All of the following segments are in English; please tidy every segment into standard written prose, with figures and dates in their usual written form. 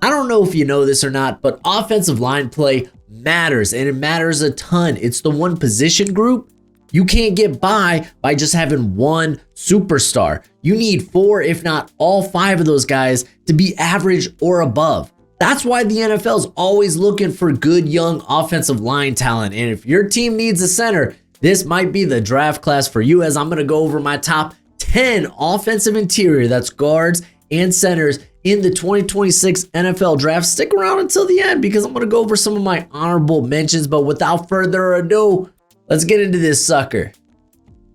I don't know if you know this or not, but offensive line play matters, and it matters a ton. It's the one position group you can't get by just having one superstar. You need four, if not all five of those guys to be average or above. That's why the NFL is always looking for good young offensive line talent. And if your team needs a center, this might be the draft class for you, as I'm going to go over my top 10 offensive interior, that's guards and centers, in the 2026 NFL draft. Stick around until the end because I'm going to go over some of my honorable mentions. But without further ado, let's get into this sucker.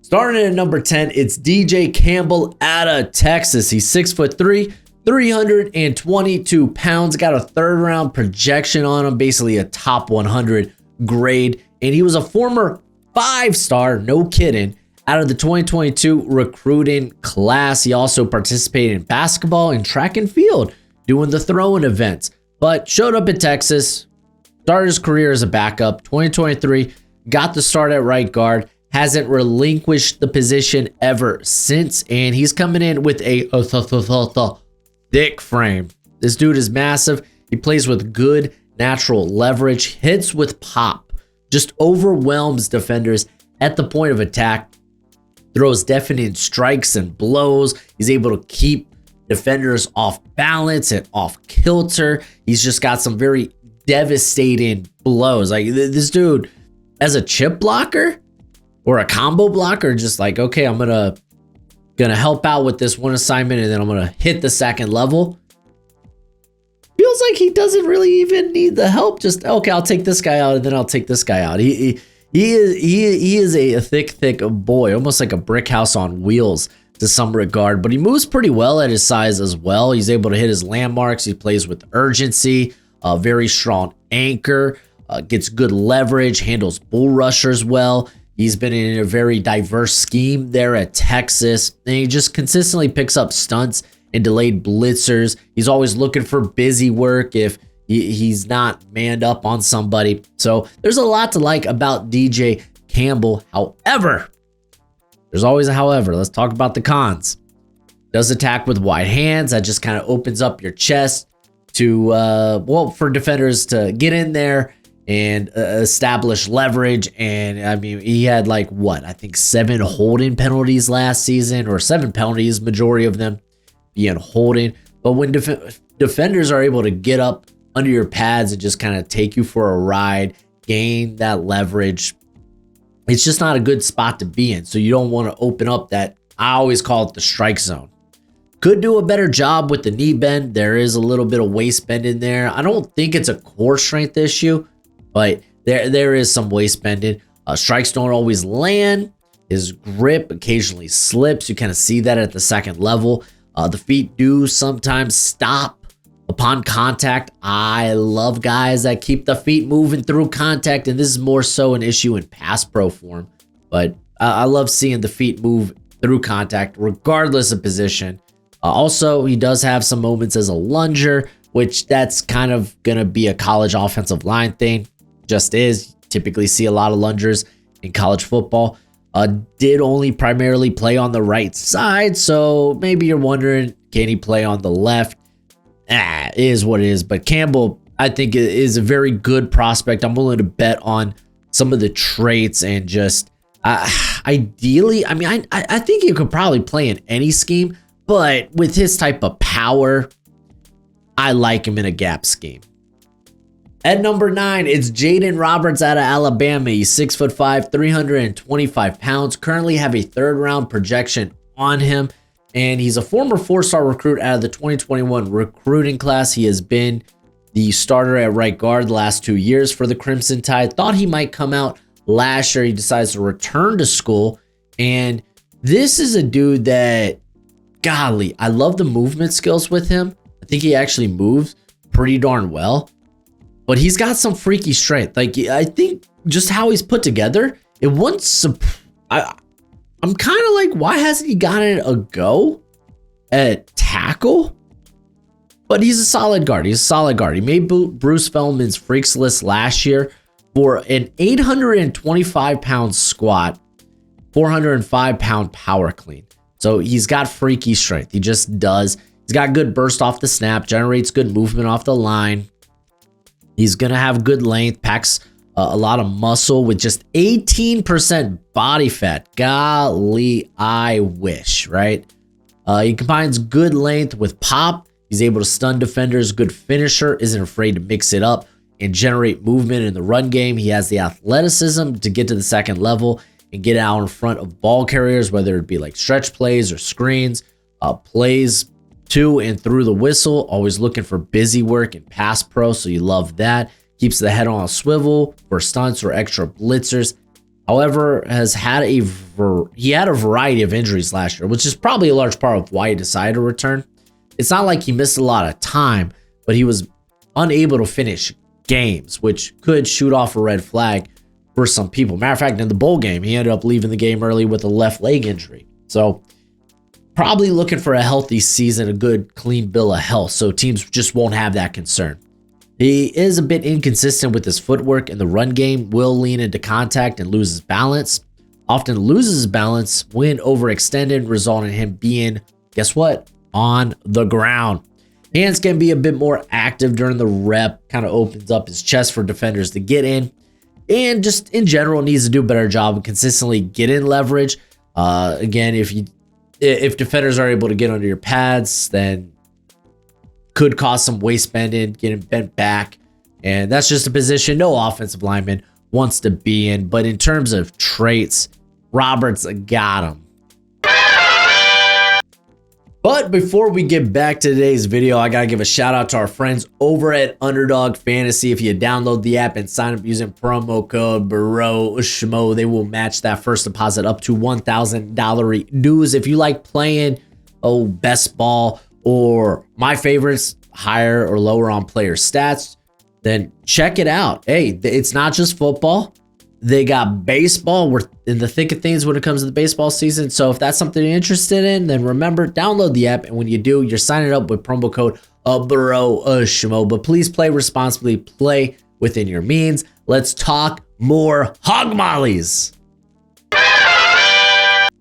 Starting at number 10, it's DJ Campbell out of Texas. He's 6'3", 322 pounds, got a third round projection on him, basically a top 100 grade. And he was a former 5-star, no kidding, out of the 2022 recruiting class. He also participated in basketball and track and field, doing the throwing events, but showed up at Texas, started his career as a backup. 2023, got the start at right guard, hasn't relinquished the position ever since, and he's coming in with a thick frame. This dude is massive. He plays with good natural leverage, hits with pop, just overwhelms defenders at the point of attack, throws definite strikes and blows. He's able to keep defenders off balance and off kilter. He's just got some very devastating blows. Like this dude, as a chip blocker or a combo blocker, just like, okay, I'm gonna help out with this one assignment and then I'm gonna hit the second level. Feels like he doesn't really even need the help. Just, okay, I'll take this guy out and then I'll take this guy out. He is a thick boy, almost like a brick house on wheels to some regard, but he moves pretty well at his size as well. He's able to hit his landmarks. He plays with urgency, a very strong anchor, gets good leverage, handles bull rushers well. He's been in a very diverse scheme there at Texas, and he just consistently picks up stunts and delayed blitzers. He's always looking for busy work if he's not manned up on somebody. So there's a lot to like about DJ Campbell. However, there's always a however. Let's talk about the cons. Does attack with wide hands. That just kind of opens up your chest to, for defenders to get in there and establish leverage. And I mean, he had like I think 7 holding penalties last season, or 7 penalties, majority of them being holding. But when defenders are able to get up under your pads and just kind of take you for a ride, gain that leverage, it's just not a good spot to be in. So you don't want to open up that, I always call it the strike zone. Could do a better job with the knee bend. There is a little bit of waist bend in there. I don't think it's a core strength issue, but there is some waist bending. Strikes don't always land. His grip occasionally slips. You kind of see that at the second level. The feet do sometimes stop upon contact. I love guys that keep the feet moving through contact, and this is more so an issue in pass pro form. But I love seeing the feet move through contact regardless of position. Also, he does have some moments as a lunger, which that's kind of going to be a college offensive line thing. Just is. Typically see a lot of lungers in college football. Did only primarily play on the right side, so maybe you're wondering, can he play on the left? It is what it is. But Campbell, I think, is a very good prospect. I'm willing to bet on some of the traits, and just ideally, I mean, I think he could probably play in any scheme, but with his type of power, I like him in a gap scheme. At number 9, it's Jaden Roberts out of Alabama. He's 6'5", 325 pounds. Currently have a 3rd round projection on him. And he's a former 4-star recruit out of the 2021 recruiting class. He has been the starter at right guard the last 2 years for the Crimson Tide. Thought he might come out last year. He decides to return to school. And this is a dude that, golly, I love the movement skills with him. I think he actually moves pretty darn well. But he's got some freaky strength. Like, I think just how he's put together, it wouldn't I'm kind of like, why hasn't he gotten a go at tackle? But he's a solid guard. He's a solid guard. He made Bruce Feldman's Freaks List last year for an 825-pound squat, 405-pound power clean. So he's got freaky strength. He just does. He's got good burst off the snap, generates good movement off the line. He's going to have good length, packs a lot of muscle with just 18% body fat. Golly, I wish, right? He combines good length with pop. He's able to stun defenders, good finisher, isn't afraid to mix it up and generate movement in the run game. He has the athleticism to get to the second level and get out in front of ball carriers, whether it be like stretch plays or screens, plays to and through the whistle, always looking for busy work and pass pro, so you love that. Keeps the head on a swivel for stunts or extra blitzers. However, he had a variety of injuries last year, which is probably a large part of why he decided to return. It's not like he missed a lot of time, but he was unable to finish games, which could shoot off a red flag for some people. Matter of fact, in the bowl game, he ended up leaving the game early with a left leg injury. So probably looking for a healthy season, a good clean bill of health, so teams just won't have that concern. He is a bit inconsistent with his footwork in the run game, will lean into contact and loses balance. Often loses balance when overextended, resulting in him being, guess what, on the ground. Hands can be a bit more active during the rep, kind of opens up his chest for defenders to get in, and just in general needs to do a better job of consistently getting leverage. Again, if defenders are able to get under your pads, then could cause some waist bending, getting bent back. And that's just a position no offensive lineman wants to be in. But in terms of traits, Roberts got him. But before we get back to today's video, I got to give a shout out to our friends over at Underdog Fantasy. If you download the app and sign up using promo code Broshmo, they will match that first deposit up to $1,000 dues. If you like playing best ball or my favorites, higher or lower on player stats, then check it out. Hey, it's not just football. They got baseball. We're in the thick of things when it comes to the baseball season. So if that's something you're interested in, then remember, download the app. And when you do, you're signing up with promo code Broshmo. But please play responsibly. Play within your means. Let's talk more hog mollies.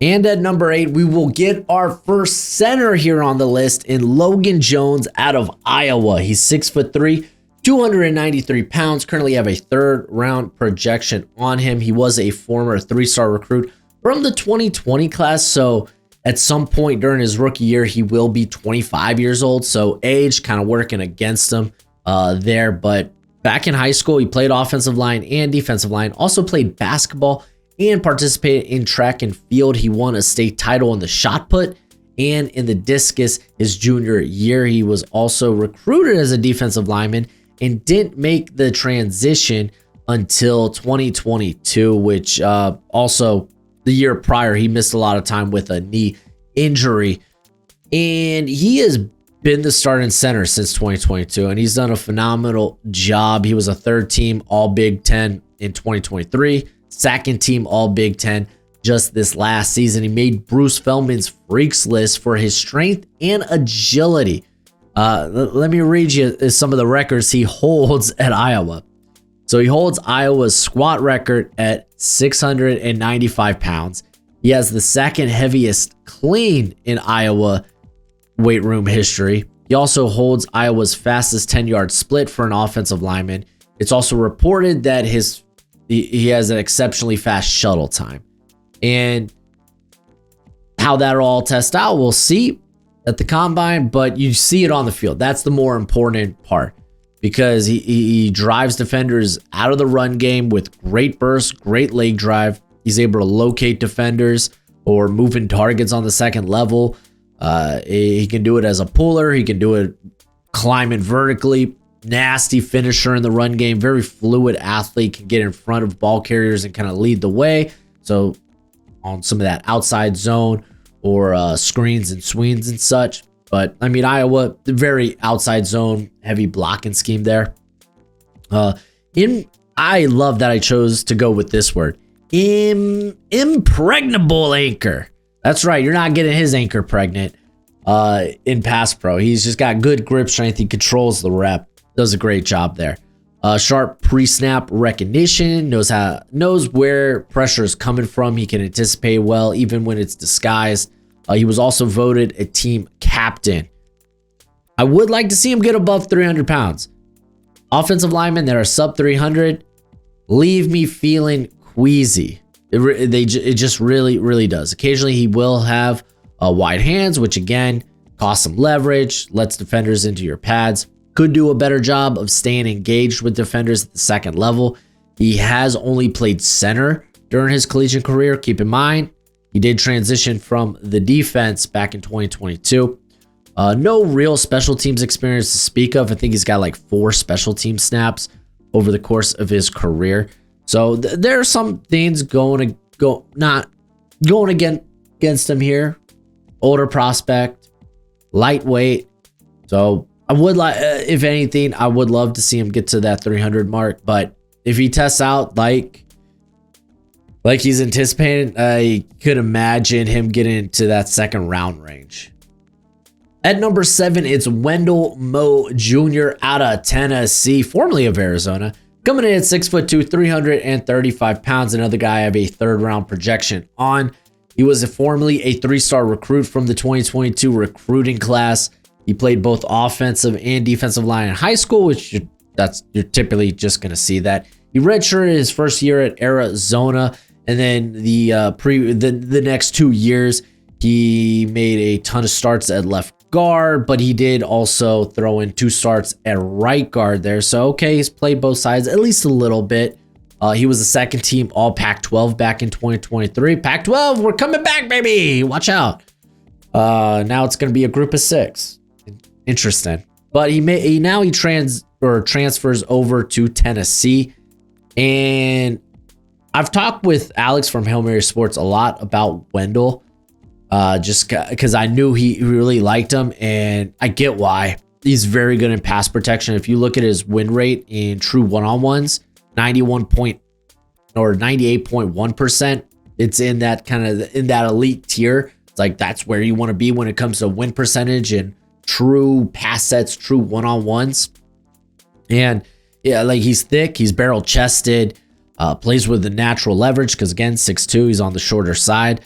And at number 8, we will get our first center here on the list in Logan Jones out of Iowa. He's 6'3", 293 pounds. Currently have a third-round projection on him. He was a former 3-star recruit from the 2020 class. So at some point during his rookie year, he will be 25 years old. So age kind of working against him there. But back in high school, he played offensive line and defensive line. Also played basketball and participated in track and field. He won a state title in the shot put and in the discus his junior year. He was also recruited as a defensive lineman and didn't make the transition until 2022, which also the year prior, he missed a lot of time with a knee injury. And he has been the starting center since 2022, and he's done a phenomenal job. He was a third team All Big Ten in 2023. Second team All Big Ten just this last season. He made Bruce Feldman's Freaks list for his strength and agility. Let me read you some of the records he holds at Iowa. So he holds Iowa's squat record at 695 pounds. He has the second heaviest clean in Iowa weight room history. He also holds Iowa's fastest 10-yard split for an offensive lineman. It's also reported that he has an exceptionally fast shuttle time. And how that'll all test out, we'll see at the combine, but you see it on the field. That's the more important part, because he drives defenders out of the run game with great burst, great leg drive. He's able to locate defenders or moving targets on the second level. He can do it as a puller. He can do it climbing vertically. Nasty finisher in the run game. Very fluid athlete. Can get in front of ball carriers and kind of lead the way. So on some of that outside zone or screens and swings and such. But I mean, Iowa, very outside zone, heavy blocking scheme there. I love that I chose to go with this word. Impregnable anchor. That's right. You're not getting his anchor pregnant in pass pro. He's just got good grip strength. He controls the rep. Does a great job there. Sharp pre-snap recognition, knows where pressure is coming from. He can anticipate well, even when it's disguised. He was also voted a team captain I would like to see him get above 300 pounds. Offensive linemen that are sub 300 leave me feeling queasy. It just really does. Occasionally he will have wide hands, which again costs some leverage, lets defenders into your pads. Could do a better job of staying engaged with defenders at the second level. He has only played center during his collegiate career. Keep in mind, he did transition from the defense back in 2022. No real special teams experience to speak of. I think he's got like 4 special team snaps over the course of his career. So there are some things not going against him here. Older prospect, lightweight. So I would like, if anything, I would love to see him get to that 300 mark. But if he tests out like he's anticipating, I could imagine him getting into that second round range. At number 7, it's Wendell Moe Jr. out of Tennessee, formerly of Arizona. Coming in at 6'2", 335 pounds. Another guy I have a 3rd round projection on. He was formerly a 3-star recruit from the 2022 recruiting class. He played both offensive and defensive line in high school, which you're typically just going to see that. He redshirted his first year at Arizona, and then the next 2 years he made a ton of starts at left guard, but he did also throw in 2 starts at right guard there. So okay, he's played both sides at least a little bit. He was the second team all Pac-12 back in 2023. Pac-12, we're coming back, baby. Watch out. Now it's going to be a group of 6. Interesting. But he transfers over to Tennessee. And I've talked with Alex from Hail Mary Sports a lot about Wendell. Just because I knew he really liked him, and I get why. He's very good in pass protection. If you look at his win rate in true one-on-ones, 98.1%. It's in that elite tier. It's like that's where you want to be when it comes to win percentage and true pass sets, true one-on-ones. And yeah, like he's thick, he's barrel chested, plays with the natural leverage because again, 6'2", he's on the shorter side.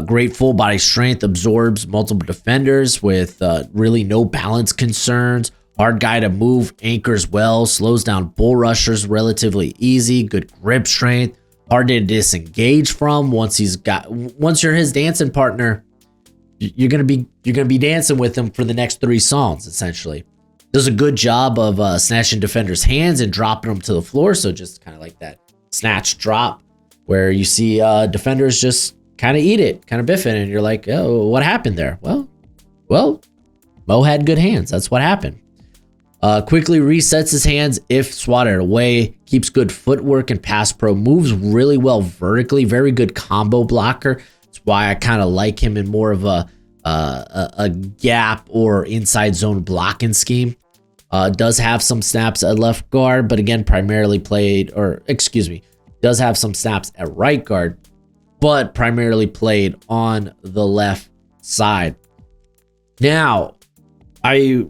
Great full body strength, absorbs multiple defenders with really no balance concerns. Hard guy to move, anchors well, slows down bull rushers relatively easy. Good grip strength, hard to disengage from. Once you're his dancing partner, you're gonna be dancing with him for the next 3 songs essentially. Does a good job of snatching defenders' hands and dropping them to the floor. So just kind of like that snatch drop where you see defenders just kind of eat it, kind of biff it, and you're like, oh, what happened there? Well, Mo had good hands. That's what happened. Quickly resets his hands if swatted away, keeps good footwork and pass pro, moves really well vertically, very good combo blocker. That's why I kind of like him in more of a gap or inside zone blocking scheme. Does have some snaps at left guard, but again, does have some snaps at right guard, but primarily played on the left side. Now, I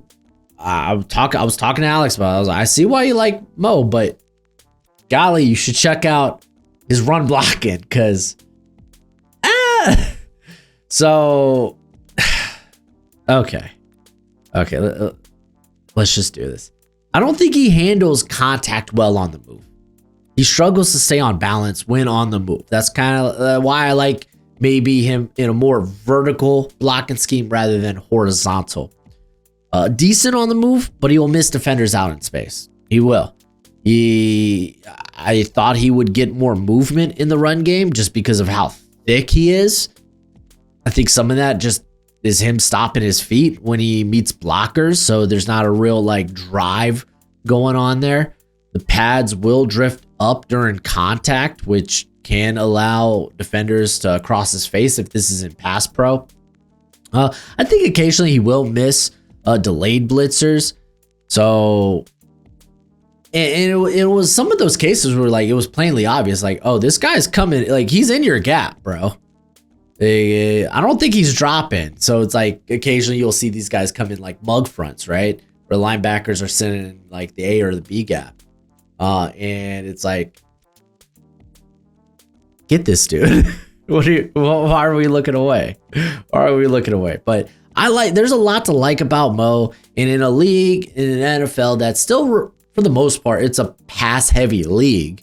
was talking to Alex about it. I was like, I see why you like Mo, but golly, you should check out his run blocking because so okay, let's just do this. I don't think he handles contact well on the move. He struggles to stay on balance when on the move. That's kind of why I like maybe him in a more vertical blocking scheme rather than horizontal. Decent on the move, but he will miss defenders out in space. He will. I thought he would get more movement in the run game just because of how thick he is. I think some of that just is him stopping his feet when he meets blockers. So there's not a real like drive going on there. The pads will drift up during contact, which can allow defenders to cross his face if this is in pass pro. I think occasionally he will miss delayed blitzers. So, and it was some of those cases where like it was plainly obvious, like, oh, this guy's coming, like he's in your gap, bro. I don't think he's dropping. So it's like occasionally you'll see these guys come in like mug fronts, right? Where linebackers are sitting in like the A or the B gap. And it's like, get this dude. Why are we looking away? But There's a lot to like about Mo, and in a league, in an NFL that's still, for the most part, it's a pass heavy league.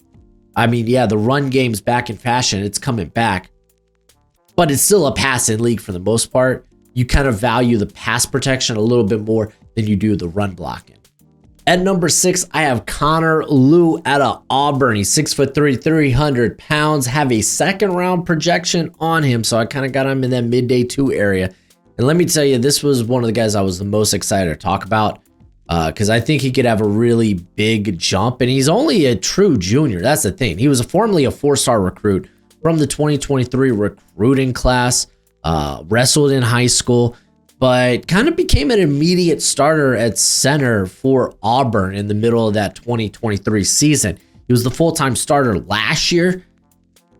I mean, yeah, the run game's back in fashion. It's coming back, but it's still a passing league for the most part. You kind of value the pass protection a little bit more than you do the run blocking. At number 6, I have Connor Lew out of Auburn. He's 6'3", 300 pounds, have a second round projection on him. So I kind of got him in that midday 2 area. And let me tell you, this was one of the guys I was the most excited to talk about because I think he could have a really big jump. And he's only a true junior. That's the thing. He was formerly a 4-star recruit from the 2023 recruiting class, wrestled in high school, but kind of became an immediate starter at center for Auburn in the middle of that 2023 season. He was the full-time starter last year,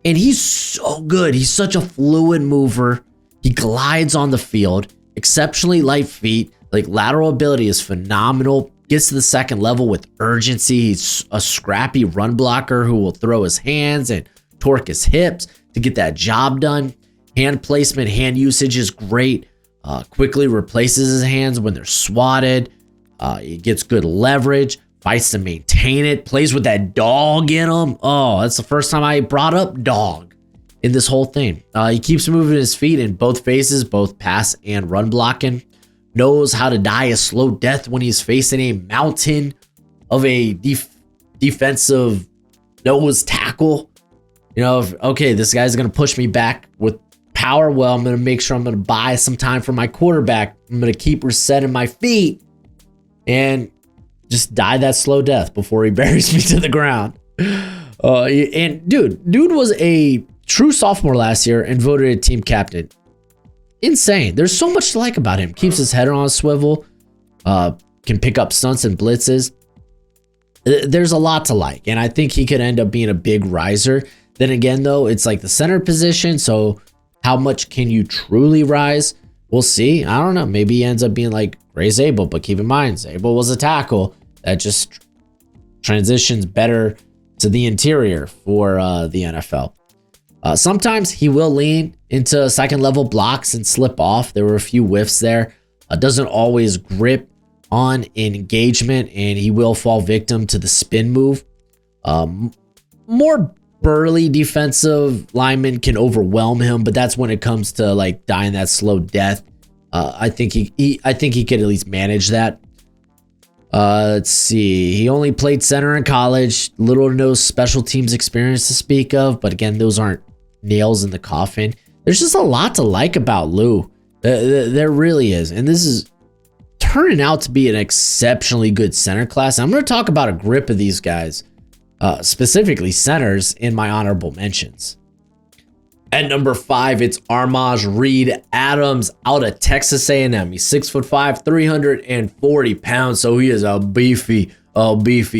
and he's so good. He's such a fluid mover. He glides on the field, exceptionally light feet, like lateral ability is phenomenal, gets to the second level with urgency. He's a scrappy run blocker who will throw his hands and torque his hips to get that job done. Hand placement, hand usage is great. Quickly replaces his hands when they're swatted. He gets good leverage, fights to maintain it, plays with that dog in him. Oh, that's the first time I brought up dog in this whole thing. He keeps moving his feet in both phases, both pass and run blocking. Knows how to die a slow death when he's facing a mountain of a defensive nose tackle. You know, okay, this guy's going to push me back with power. Well, I'm going to make sure I'm going to buy some time for my quarterback. I'm going to keep resetting my feet and just die that slow death before he buries me to the ground. And dude was a true sophomore last year and voted a team captain. Insane. There's so much to like about him. Keeps his head on a swivel, can pick up stunts and blitzes. There's a lot to like, and I think he could end up being a big riser. Then again, though, it's like the center position, so how much can you truly rise? We'll see. I don't know. Maybe he ends up being like Ray Zabel, but keep in mind, Zabel was a tackle that just transitions better to the interior for the NFL. Sometimes he will lean into second level blocks and slip off. There were a few whiffs there. Doesn't always grip on engagement, and he will fall victim to the spin move. More burly defensive linemen can overwhelm him, but that's when it comes to like dying that slow death. I think he could at least manage that. Let's see. He only played center in college. Little to no special teams experience to speak of, but again, those aren't nails in the coffin. There's just a lot to like about Lew. There really is, and this is turning out to be an exceptionally good center class. I'm going to talk about a grip of these guys, specifically centers, in my honorable mentions. At number 5, it's Armaj Reed Adams out of Texas A&M. He's 6'5", 340 pounds, so he is a beefy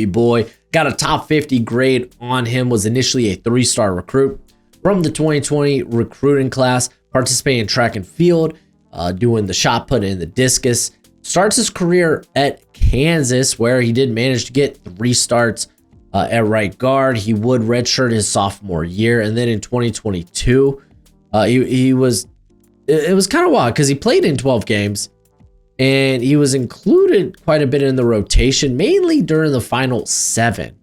boy. Got a top 50 grade on him, was initially a 3-star recruit from the 2020 recruiting class, participating in track and field, doing the shot put and the discus. Starts his career at Kansas, where he did manage to get 3 starts at right guard. He would redshirt his sophomore year, and then in 2022, it was kind of wild because he played in 12 games, and he was included quite a bit in the rotation, mainly during the final 7.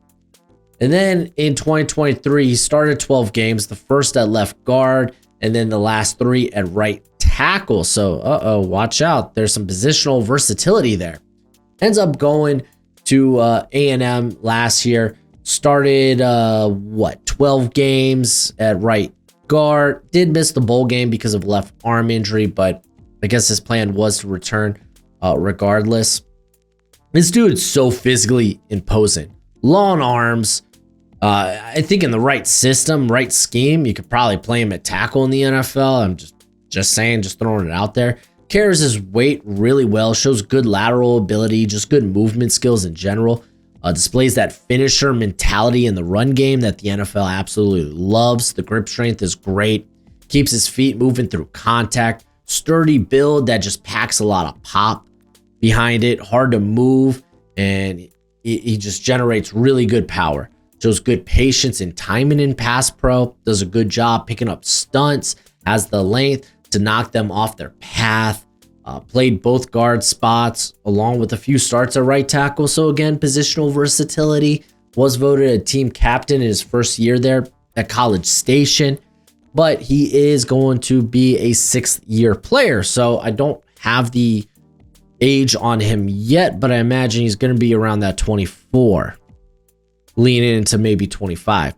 And then in 2023, he started 12 games, the first at left guard, and then the last 3 at right tackle. So, watch out. There's some positional versatility there. Ends up going to A&M last year. Started, 12 games at right guard. Did miss the bowl game because of left arm injury, but I guess his plan was to return regardless. This dude's so physically imposing. Long arms. I think in the right system, right scheme, you could probably play him at tackle in the NFL. I'm just saying, just throwing it out there. Carries his weight really well, shows good lateral ability, just good movement skills in general. Displays that finisher mentality in the run game that the NFL absolutely loves. The grip strength is great. Keeps his feet moving through contact. Sturdy build that just packs a lot of pop behind it. Hard to move, and he just generates really good power. Shows good patience and timing in pass pro. Does a good job picking up stunts. Has the length to knock them off their path. Played both guard spots along with a few starts at right tackle. So again, positional versatility. Was voted a team captain in his first year there at College Station. But he is going to be a 6th-year player. So I don't have the age on him yet, but I imagine he's going to be around that 24. Leaning into maybe 25.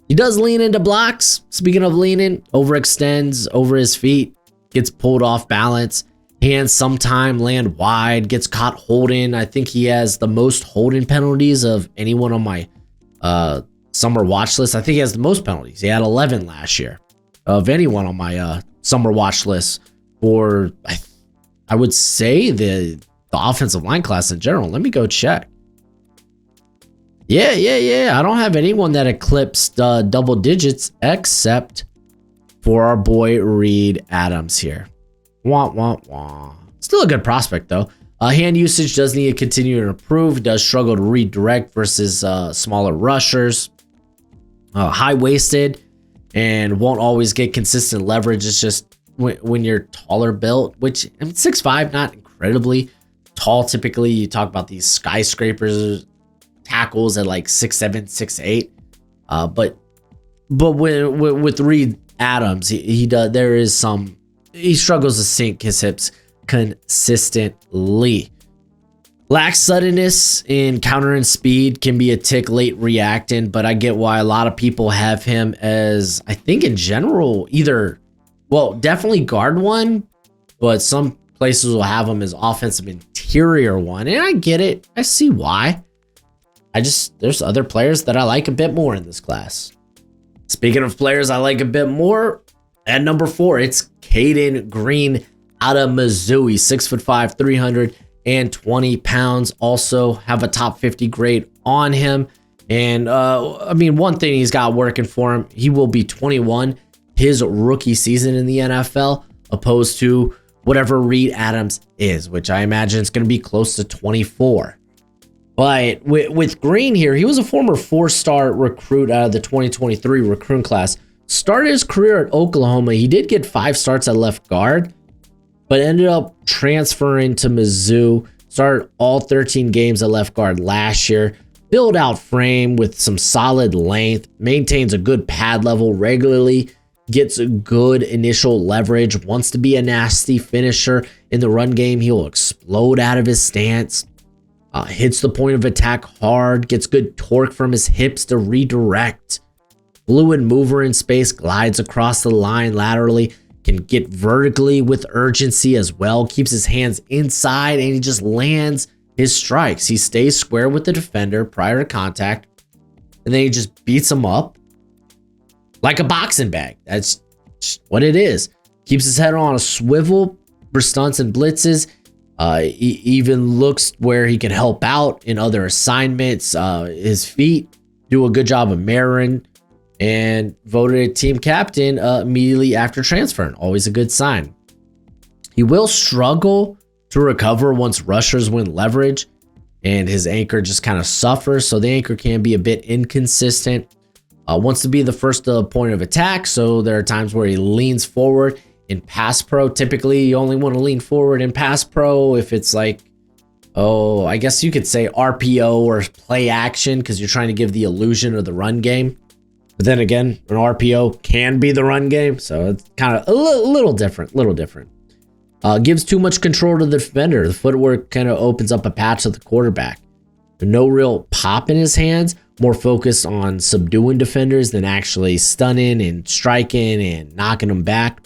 He does lean into blocks. Speaking of leaning, overextends over his feet. Gets pulled off balance. Hands sometime land wide, gets caught holding. I think he has the most holding penalties of anyone on my summer watch list. I think he has the most penalties. He had 11 last year of anyone on my summer watch list for, I would say, the offensive line class in general. Let me go check. Yeah. I don't have anyone that eclipsed double digits except for our boy Reed Adams here. Wah. Still a good prospect though. Hand usage does need to continue to improve. Does struggle to redirect versus smaller rushers. High-waisted and won't always get consistent leverage. It's just when you're taller built, which I mean, 6'5", not incredibly tall. Typically, you talk about these skyscrapers tackles at like 6'7", 6'8". But with Reed Adams, he does. There is some. He struggles to sink his hips consistently. Lacks suddenness in countering speed, can be a tick late reacting, but I get why a lot of people have him as, I think in general, either, well, definitely guard one, but some places will have him as offensive interior one, and I get it. I see why. There's other players that I like a bit more in this class. Speaking of players I like a bit more, at number 4, it's Caden Green out of Mizzou. He's 6'5", 320 pounds. Also have a top 50 grade on him. And I mean, one thing he's got working for him, he will be 21 his rookie season in the NFL, opposed to whatever Reed Adams is, which I imagine is going to be close to 24. But with Green here, he was a former 4-star recruit out of the 2023 recruiting class. Started his career at Oklahoma. He did get 5 starts at left guard, but ended up transferring to Mizzou. Started all 13 games at left guard last year. Build out frame with some solid length. Maintains a good pad level regularly. Gets good initial leverage. Wants to be a nasty finisher in the run game. He'll explode out of his stance. Hits the point of attack hard. Gets good torque from his hips to redirect. Fluid mover in space, glides across the line laterally, can get vertically with urgency as well, keeps his hands inside, and he just lands his strikes. He stays square with the defender prior to contact, and then he just beats him up like a boxing bag. That's what it is. Keeps his head on a swivel for stunts and blitzes. He even looks where he can help out in other assignments. His feet do a good job of mirroring, and voted a team captain immediately after transferring. Always a good sign. He will struggle to recover once rushers win leverage, and his anchor just kind of suffers, so the anchor can be a bit inconsistent. Wants to be the first point of attack, so there are times where he leans forward. In pass pro, typically you only want to lean forward in pass pro if it's like, I guess you could say RPO or play action, because you're trying to give the illusion of the run game. But then again, an RPO can be the run game, so it's kind of a little different. Gives too much control to the defender. The footwork kind of opens up a patch to the quarterback. No real pop in his hands, more focused on subduing defenders than actually stunning and striking and knocking them back.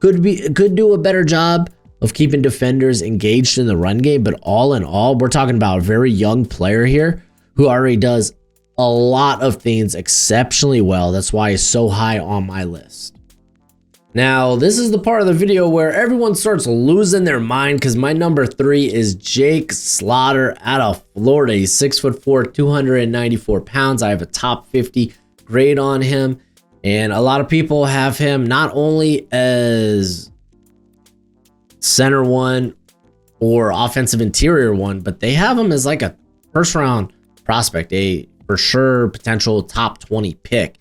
Could do a better job of keeping defenders engaged in the run game, but all in all, we're talking about a very young player here who already does a lot of things exceptionally well. That's why he's so high on my list. Now, this is the part of the video where everyone starts losing their mind, because my number 3 is Jake Slaughter out of Florida. He's 6'4", 294 pounds. I have a top 50 grade on him, and a lot of people have him not only as center one or offensive interior one, but they have him as like a first round prospect, a for sure potential top 20 pick.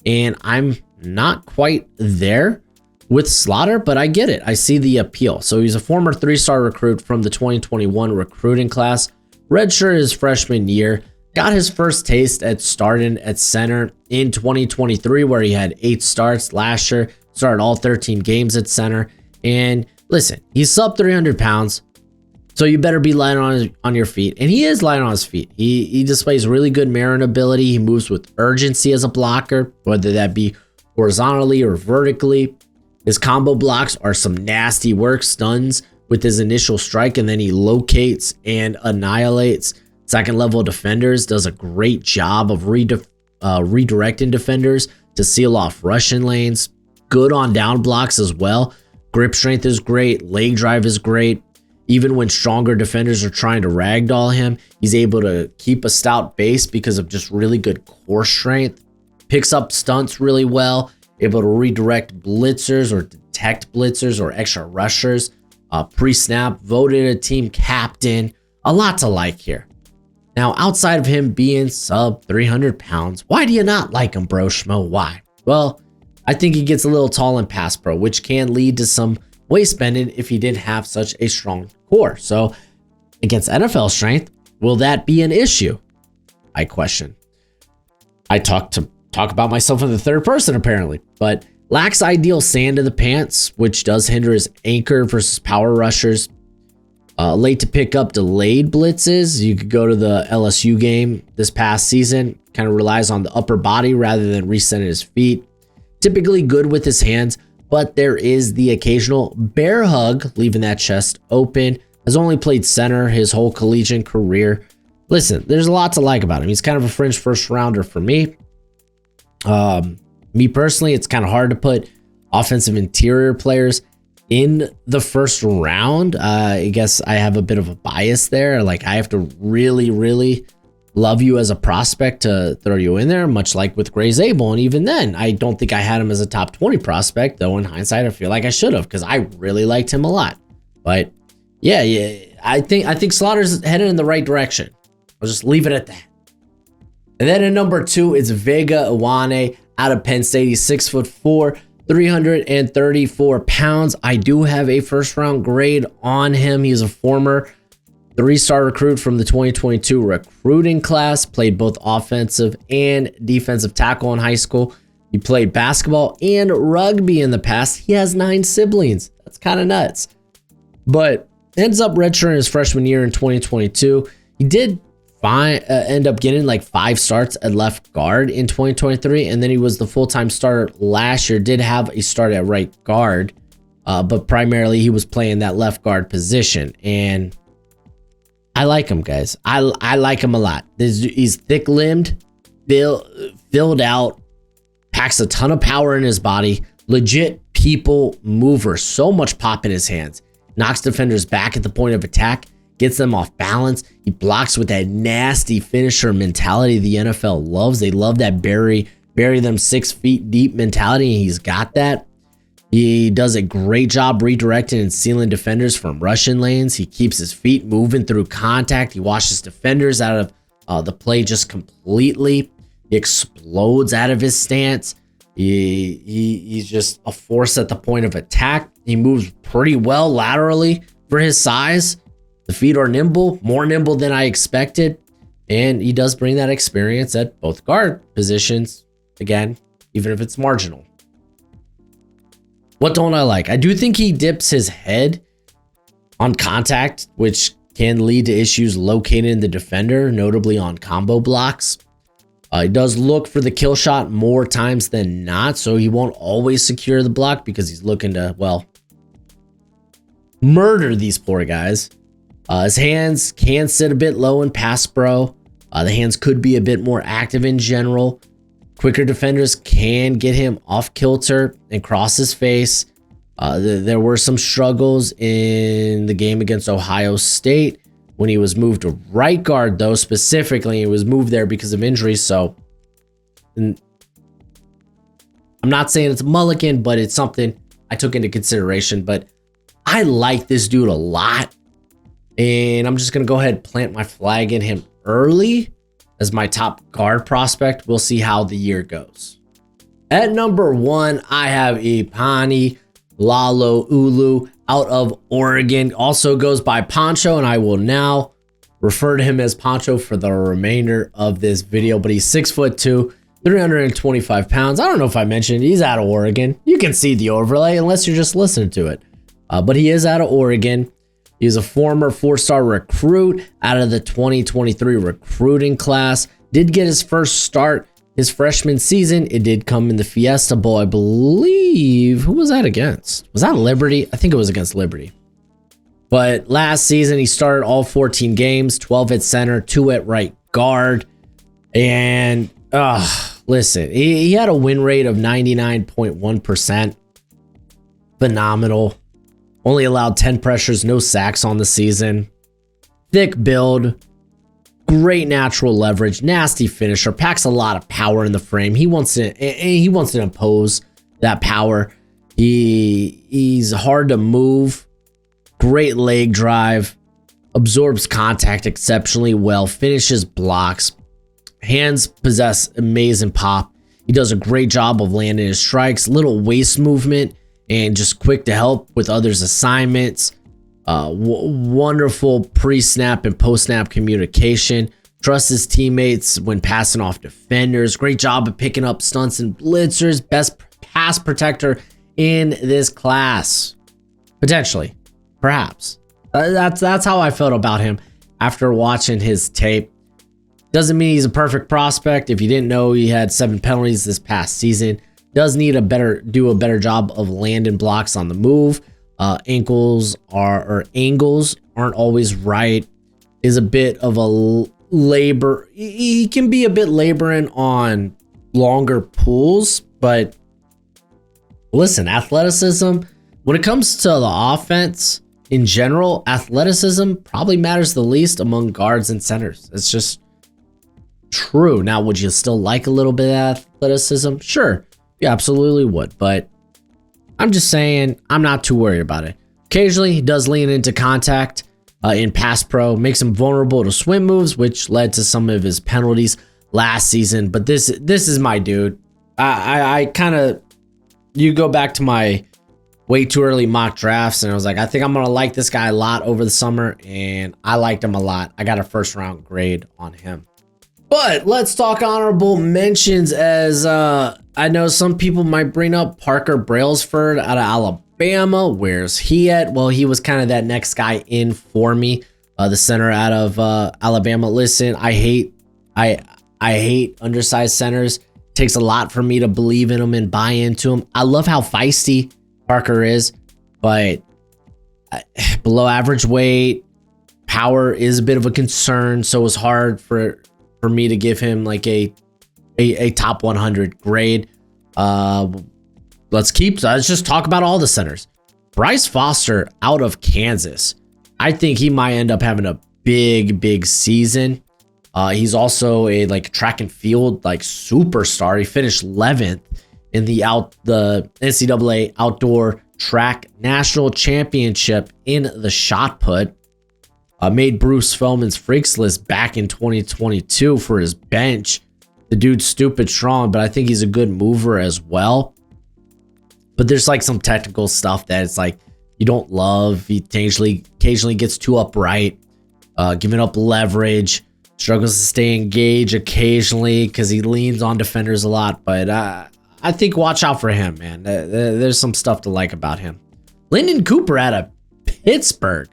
And I'm not quite there. with Slaughter, but I get it. I see the appeal. So he's a former 3-star recruit from the 2021 recruiting class, redshirt his freshman year, got his first taste at starting at center in 2023, where he had 8 starts last year, started all 13 games at center. And listen, he's sub 300 pounds, so you better be light on your feet. And he is light on his feet. He displays really good mirroring ability. He moves with urgency as a blocker, whether that be horizontally or vertically. His combo blocks are some nasty work, stuns with his initial strike, and then he locates and annihilates second level defenders, does a great job of redirecting defenders to seal off Russian lanes. Good on down blocks as well. Grip strength is great. Leg drive is great. Even when stronger defenders are trying to ragdoll him, he's able to keep a stout base because of just really good core strength. Picks up stunts really well. Able to redirect blitzers or detect blitzers or extra rushers. Pre-snap, voted a team captain. A lot to like here. Now, outside of him being sub 300 pounds, why do you not like him, Broshmo? Why? Well, I think he gets a little tall in pass pro, which can lead to some waist bending if he didn't have such a strong core. So, against NFL strength, will that be an issue? I question. I talk about myself in the third person apparently, but lacks ideal sand in the pants, which does hinder his anchor versus power rushers. Late to pick up delayed blitzes. You could go to the LSU game this past season. Kind of relies on the upper body rather than resetting his feet. Typically good with his hands, but there is the occasional bear hug, leaving that chest open. Has only played center his whole collegiate career. Listen, there's a lot to like about him. He's kind of a fringe first rounder for me. Me personally, it's kind of hard to put offensive interior players in the first round. I guess I have a bit of a bias there. Like, I have to really, really love you as a prospect to throw you in there, much like with Gray Zabel. And even then, I don't think I had him as a top 20 prospect, though in hindsight, I feel like I should have, because I really liked him a lot. But yeah, I think Slaughter's headed in the right direction. I'll just leave it at that. And then at number 2 is Vega Iwane out of Penn State. He's 6'4", 334 pounds. I do have a first round grade on him. He's a former 3-star recruit from the 2022 recruiting class. Played both offensive and defensive tackle in high school. He played basketball and rugby in the past. He has 9 siblings. That's kind of nuts. But ends up redshirting his freshman year in 2022. He did end up getting like 5 starts at left guard in 2023, and then he was the full-time starter last year. Did have a start at right guard, but primarily he was playing that left guard position. And I like him, guys. I like him a lot. He's thick-limbed, filled out, packs a ton of power in his body, legit people mover, so much pop in his hands, knocks defenders back at the point of attack, gets them off balance. He blocks with that nasty finisher mentality the NFL loves. They love that bury them 6 feet deep mentality, and he's got that. He does a great job redirecting and sealing defenders from Russian lanes. He keeps his feet moving through contact. He washes defenders out of the play just completely. He explodes out of his stance. He's just a force at the point of attack. He moves pretty well laterally for his size. The feet are nimble, more nimble than I expected. And he does bring that experience at both guard positions. Again, even if it's marginal. What don't I like? I do think he dips his head on contact, which can lead to issues locating the defender, notably on combo blocks. He does look for the kill shot more times than not, so he won't always secure the block because he's looking to, well, murder these poor guys. His hands can sit a bit low in pass pro. The hands could be a bit more active in general. Quicker defenders can get him off kilter and cross his face. There were some struggles in the game against Ohio State when he was moved to right guard, though, specifically. He was moved there because of injuries. So I'm not saying it's a mulligan, but it's something I took into consideration. But I like this dude a lot. And I'm just going to go ahead and plant my flag in him early as my top guard prospect. We'll see how the year goes. At number 1, I have Ipani Lalo Ulu out of Oregon also goes by Poncho, and I will now refer to him as Poncho for the remainder of this video. But he's 6'2", 325 pounds. I don't know if I mentioned he's out of Oregon. You can see the overlay unless you're just listening to it. But he is out of Oregon. He's a former 4-star recruit out of the 2023 recruiting class. Did get his first start his freshman season. It did come in the Fiesta Bowl, I believe. Who was that against? Was that Liberty? I think it was against Liberty. But last season, he started all 14 games, 12 at center, 2 at right guard. And listen, he had a win rate of 99.1%. Phenomenal. Only allowed 10 pressures, no sacks on the season. Thick build. Great natural leverage, nasty finisher, packs a lot of power in the frame. He wants to impose that power. He's hard to move. Great leg drive, absorbs contact exceptionally well, finishes blocks. Hands possess amazing pop. He does a great job of landing his strikes, little waist movement, and just quick to help with others' assignments. Wonderful pre-snap and post-snap communication. Trusts his teammates when passing off defenders. Great job of picking up stunts and blitzers. Best pass protector in this class. Potentially. Perhaps. That's how I felt about him after watching his tape. Doesn't mean he's a perfect prospect. If you didn't know, he had 7 penalties this past season. Does need do a better job of landing blocks on the move. Angles aren't always right. Is a bit of a labor. He can be a bit laboring on longer pulls, but listen, athleticism, when it comes to the offense in general, athleticism probably matters the least among guards and centers. It's just true. Now, would you still like a little bit of athleticism? Sure, you absolutely would, but I'm just saying I'm not too worried about it. Occasionally, he does lean into contact in pass pro, makes him vulnerable to swim moves, which led to some of his penalties last season. But this is my dude. I kind of, you go back to my way too early mock drafts, and I was like, I think I'm gonna like this guy a lot over the summer, and I liked him a lot. I got a first round grade on him. But let's talk honorable mentions, as I know some people might bring up Parker Brailsford out of Alabama. Where's he at? Well, he was kind of that next guy in for me, the center out of Alabama. Listen, I hate undersized centers. It takes a lot for me to believe in them and buy into them. I love how feisty Parker is, but below average weight, power is a bit of a concern. So it's hard for me to give him like a top 100 grade. Let's just talk about all the centers. Bryce Foster out of Kansas. I think he might end up having a big season. He's also a track and field superstar. He finished 11th in the NCAA Outdoor Track National Championship in the shot put. Made Bruce Feldman's Freaks list back in 2022 for his bench. The dude's stupid strong, but I think he's a good mover as well. But there's some technical stuff that it's you don't love. He occasionally gets too upright, giving up leverage, struggles to stay engaged occasionally because he leans on defenders a lot. But I think watch out for him, man. There's some stuff to like about him. Lyndon Cooper out of Pittsburgh.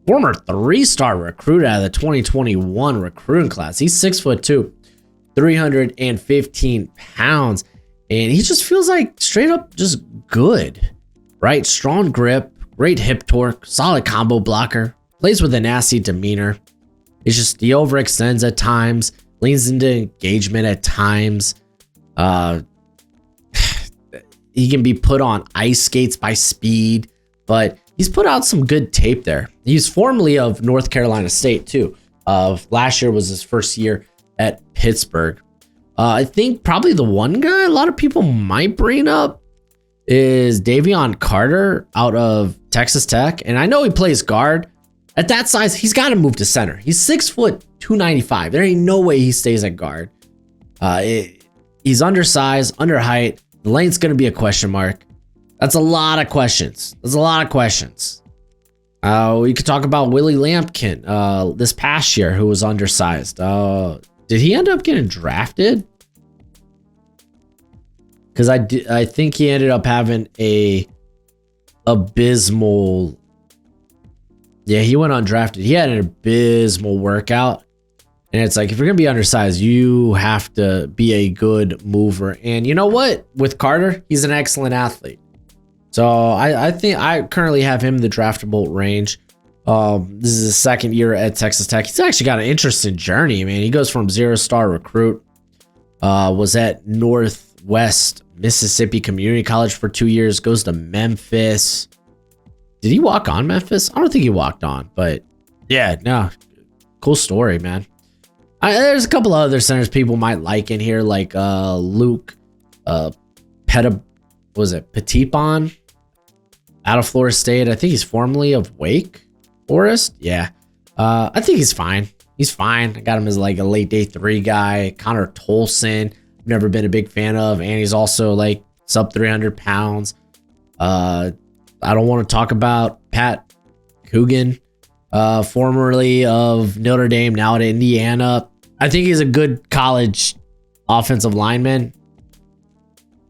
Former 3-star recruit out of the 2021 recruiting class. He's 6'2", 315 pounds. And he just feels straight up just good, right? Strong grip, great hip torque, solid combo blocker, plays with a nasty demeanor. It's just he overextends at times, leans into engagement at times. He can be put on ice skates by speed, but he's put out some good tape there. He's formerly of North Carolina State too. Last year was his first year at Pittsburgh. I think probably the one guy a lot of people might bring up is Davion Carter out of Texas Tech. And I know he plays guard. At that size, he's got to move to center. He's 6 foot 295. There ain't no way he stays at guard. He's undersized, under height. The length's going to be a question mark. That's a lot of questions. There's a lot of questions. We could talk about Willie Lampkin this past year, who was undersized. Did he end up getting drafted? Because I think he ended up having a abysmal. Yeah, he went undrafted. He had an abysmal workout. And it's like, if you're going to be undersized, you have to be a good mover. And you know what? With Carter, he's an excellent athlete. So I think I currently have him in the draftable range. This is his second year at Texas Tech. He's actually got an interesting journey, man. He goes from 0-star recruit, was at Northwest Mississippi Community College for 2 years, goes to Memphis. Did he walk on Memphis? I don't think he walked on, but yeah, no, cool story, man. There's a couple of other centers people might like in here, like Luke Petitbon out of Florida State. I think he's formerly of Wake Forest. Yeah, I think he's fine. He's fine. I got him as like a late day 3 guy. Connor Tolson, never been a big fan of, and he's also like sub 300 pounds. I don't want to talk about Pat Coogan, formerly of Notre Dame, now at Indiana. I think he's a good college offensive lineman,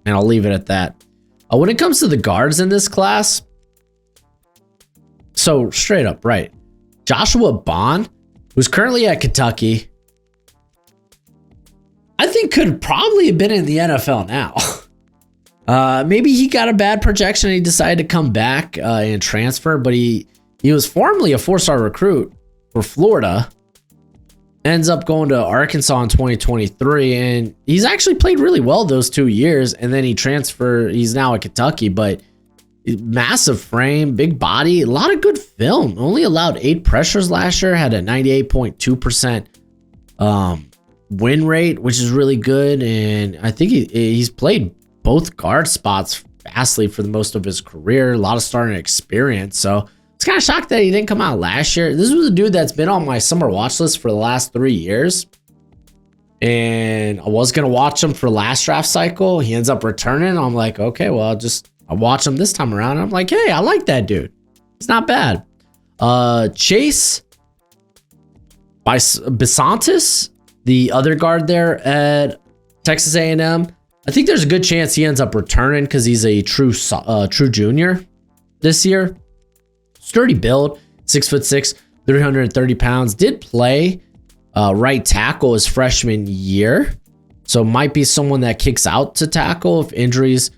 and I'll leave it at that. When it comes to the guards in this class, so straight up, right? Joshua Bond, who's currently at Kentucky, I think could probably have been in the NFL now. Maybe he got a bad projection and he decided to come back and transfer, but he was formerly a 4-star recruit for Florida. Ends up going to Arkansas in 2023, and he's actually played really well those 2 years, and then he transferred. He's now at Kentucky, but massive frame, big body, a lot of good film. Only allowed 8 pressures last year, had a 98.2% win rate, which is really good, and I think he's played both guard spots vastly for the most of his career. A lot of starting experience, so it's kind of shocked that he didn't come out last year. This was a dude that's been on my summer watch list for the last 3 years. And I was going to watch him for last draft cycle. He ends up returning. I'm like, okay, well, I'll watch him this time around. And I'm like, hey, I like that dude. It's not bad. Chase Bisantis, the other guard there at Texas A&M. I think there's a good chance he ends up returning because he's a true junior this year. Sturdy build, 6'6", 330 pounds. Did play right tackle his freshman year, so might be someone that kicks out to tackle if injuries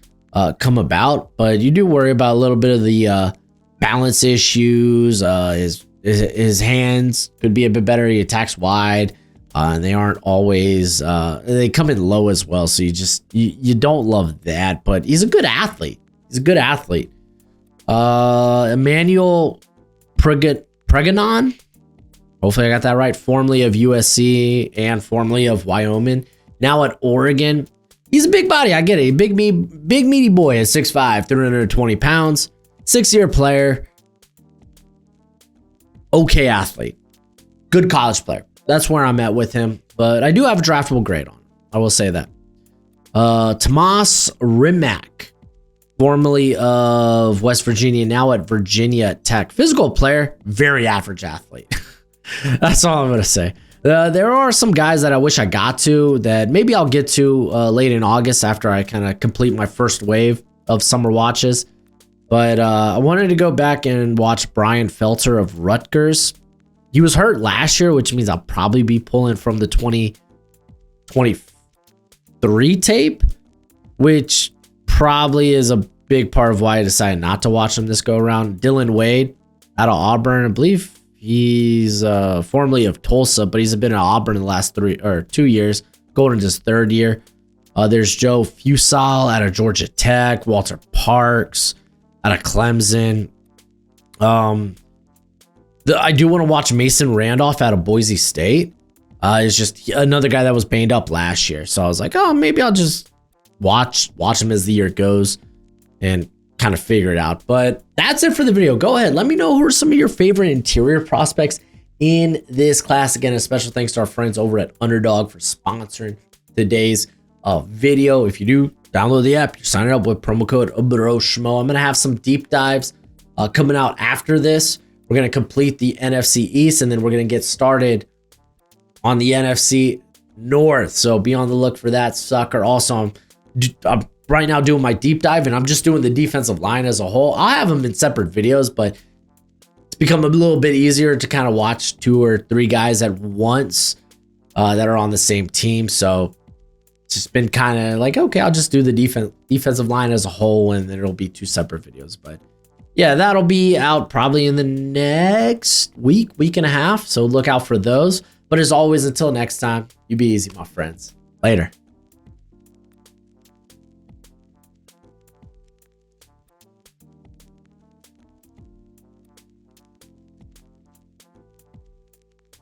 come about. But you do worry about a little bit of the balance issues. His hands could be a bit better. He attacks wide, and they aren't always. They come in low as well, so you don't love that. But he's a good athlete. Emmanuel Preganon, hopefully I got that right, formerly of USC and formerly of Wyoming, now at Oregon. He's a big body, I get it. Big meaty boy at 6'5", 320 pounds, 6-year player, okay athlete, good college player. That's where I'm at with him, but I do have a draftable grade on him. I will say that. Tomas Rimac, formerly of West Virginia, now at Virginia Tech. Physical player, very average athlete. That's all I'm going to say. There are some guys that I wish I got to that maybe I'll get to late in August after I kind of complete my first wave of summer watches. But I wanted to go back and watch Brian Felter of Rutgers. He was hurt last year, which means I'll probably be pulling from the 2023 tape, which probably is a big part of why I decided not to watch him this go around. Dylan Wade out of Auburn. I believe he's formerly of Tulsa, but he's been at Auburn in the last 2 years, going into his 3rd year. There's Joe Fusal out of Georgia Tech, Walter Parks out of Clemson. I do want to watch Mason Randolph out of Boise State. Is just another guy that was banged up last year. So I was like, oh, maybe I'll just watch him as the year goes and kind of figure it out. But that's it for the video. Go ahead, let me know who are some of your favorite interior prospects in this class. Again, a special thanks to our friends over at Underdog for sponsoring today's video. If you do download the app. You're signing up with promo code Broshmo. I'm going to have some deep dives coming out after this. We're going to complete the NFC East, and then we're going to get started on the NFC North. So be on the look for that, sucker. Also, I'm right now doing my deep dive, and I'm just doing the defensive line as a whole. I'll have them in separate videos, but it's become a little bit easier to kind of watch 2 or 3 guys at once that are on the same team. So it's just been kind of like, okay, I'll just do the defensive line as a whole, and then it'll be 2 separate videos. But yeah, that'll be out probably in the next week and a half. So look out for those. But as always, until next time, you be easy, my friends. Later.